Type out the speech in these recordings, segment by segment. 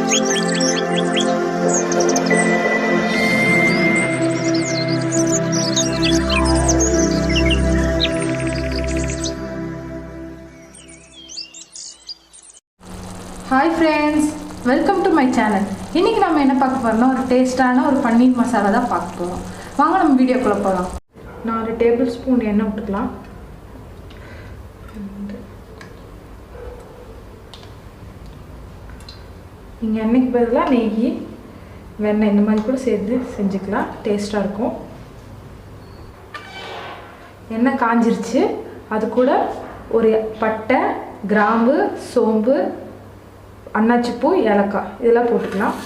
Hi friends, welcome to my channel. இன்னைக்கு நாம என்ன பார்க்க போறோம்னா ஒரு டேஸ்டான ஒரு பன்னீர் மசாலா தான் பார்க்க போறோம். வாங்க நம்ம வீடியோக்குள்ள போலாம். 4 டேபிள் ஸ்பூன் எண்ணெய் ஊத்திக்கலாம். நீங்க எண்ணெய்க்கு பதிலா நெய், வெண்ணெய் இந்த மாதிரி கூட சேர்த்து செஞ்சுக்கலாம். டேஸ்டா இருக்கும். எண்ணெய் காஞ்சிருச்சு. அது கூட ஒரு பட்டை, கிராம்பு, சோம்பு, அன்னாச்சி பூ, ஏலக்காய் இதெல்லாம் போட்டுக்கலாம்.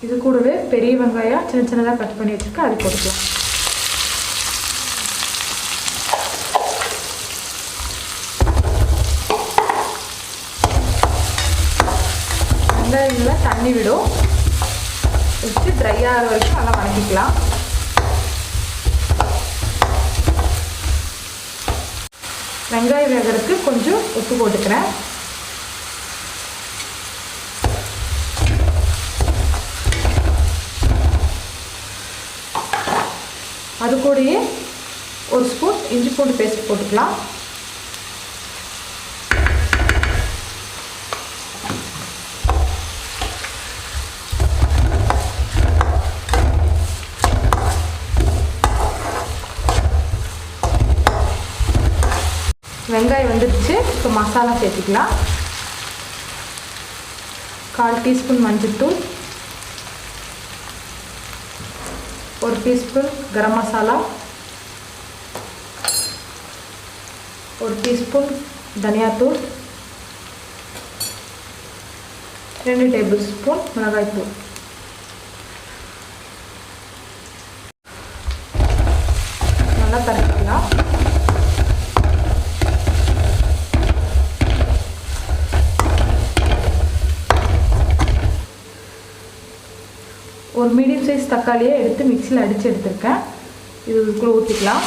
இது கூடவே பெரிய வெங்காயம் சின்ன சின்னதாக கட் பண்ணி வச்சுருக்கேன், அது போட்டுக்கலாம். வெங்காயங்களை தண்ணி விடும் வச்சு ட்ரை ஆகிற வரைக்கும் நல்லா வதக்கிக்கலாம். வெங்காயம் வேகிறதுக்கு கொஞ்சம் உப்பு போட்டுக்கிறேன். அது கூடயே ஒரு ஸ்பூன் இஞ்சி பூண்டு பேஸ்ட் போட்டுக்கலாம். வெங்காயம் வந்துடுச்சு. இப்போ மசாலா சேர்த்துக்கலாம். 1/4 டீஸ்பூன் மஞ்சள்தூள், 1 டீஸ்பூன் கரம் மசாலா, 1 டீஸ்பூன் தனியாத்தூள், 2 டேபிள் ஸ்பூன் மிளகாய்த்தூள். நல்லா கரைச்சிக்கலாம். ஒரு மீடியம் சைஸ் தக்காளியை எடுத்து மிக்சியில் அடித்து எடுத்துருக்கேன். இது இதுக்குள்ளே ஊற்றிக்கலாம்.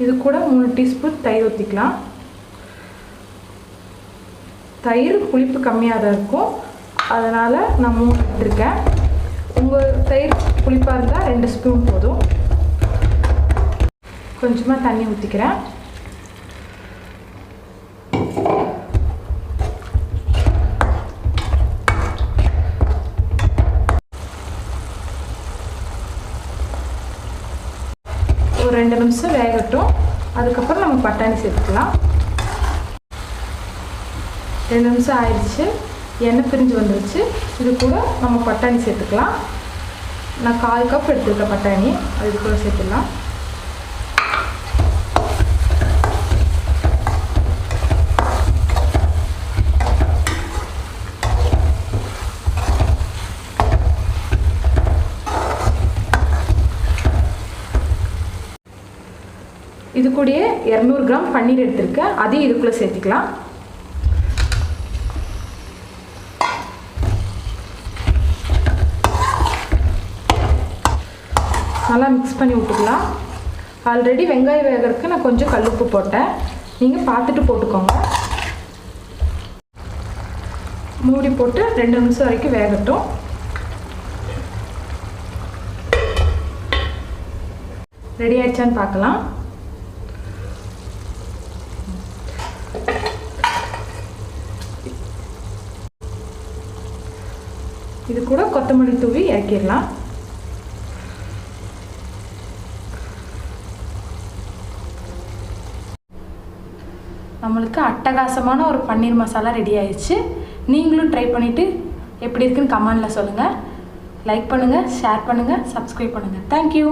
இது கூட 3 டீஸ்பூன் தயிர் ஊற்றிக்கலாம். தயிர் புளிப்பு கம்மியாக தான் இருக்கும், அதனால் நான் 3 எடுத்துருக்கேன். உங்கள் தயிர் புளிப்பாக இருந்தால் 2 ஸ்பூன் போதும். கொஞ்சமாக தண்ணி ஊற்றிக்கிறேன். ஒரு 2 நிமிஷம் வேகட்டும். அதுக்கப்புறம் நம்ம பட்டாணி சேர்த்துக்கலாம். 2 நிமிஷம் ஆயிடுச்சு. எண்ணெய் பிரிஞ்சு வந்துடுச்சு. இது கூட நம்ம பட்டாணி சேர்த்துக்கலாம். நான் 1/4 கப் எடுத்துருக்கேன் பட்டாணி, அது கூட சேர்த்துக்கலாம். இது கூடயே 200 கிராம் பன்னீர் எடுத்திருக்கேன், அதையும் இதுக்குள்ளே சேர்த்துக்கலாம். நல்லா மிக்ஸ் பண்ணி விட்டுக்கலாம். ஆல்ரெடி வெங்காயம் வேகிறதுக்கு நான் கொஞ்சம் கல்லுப்பு போட்டேன், நீங்கள் பார்த்துட்டு போட்டுக்கோங்க. மூடி போட்டு 2 நிமிஷம் வரைக்கும் வேகட்டும். ரெடி ஆயிடுச்சான்னு பார்க்கலாம். இது கூட கொத்தமல்லி தூவி இறக்கிடலாம். நம்மளுக்கு அட்டகாசமான ஒரு பன்னீர் மசாலா ரெடி ஆயிடுச்சு. நீங்களும் ட்ரை பண்ணிவிட்டு எப்படி இருக்குன்னு கமெண்டில் சொல்லுங்கள். லைக் பண்ணுங்கள், ஷேர் பண்ணுங்கள், சப்ஸ்கிரைப் பண்ணுங்கள். தேங்க்யூ.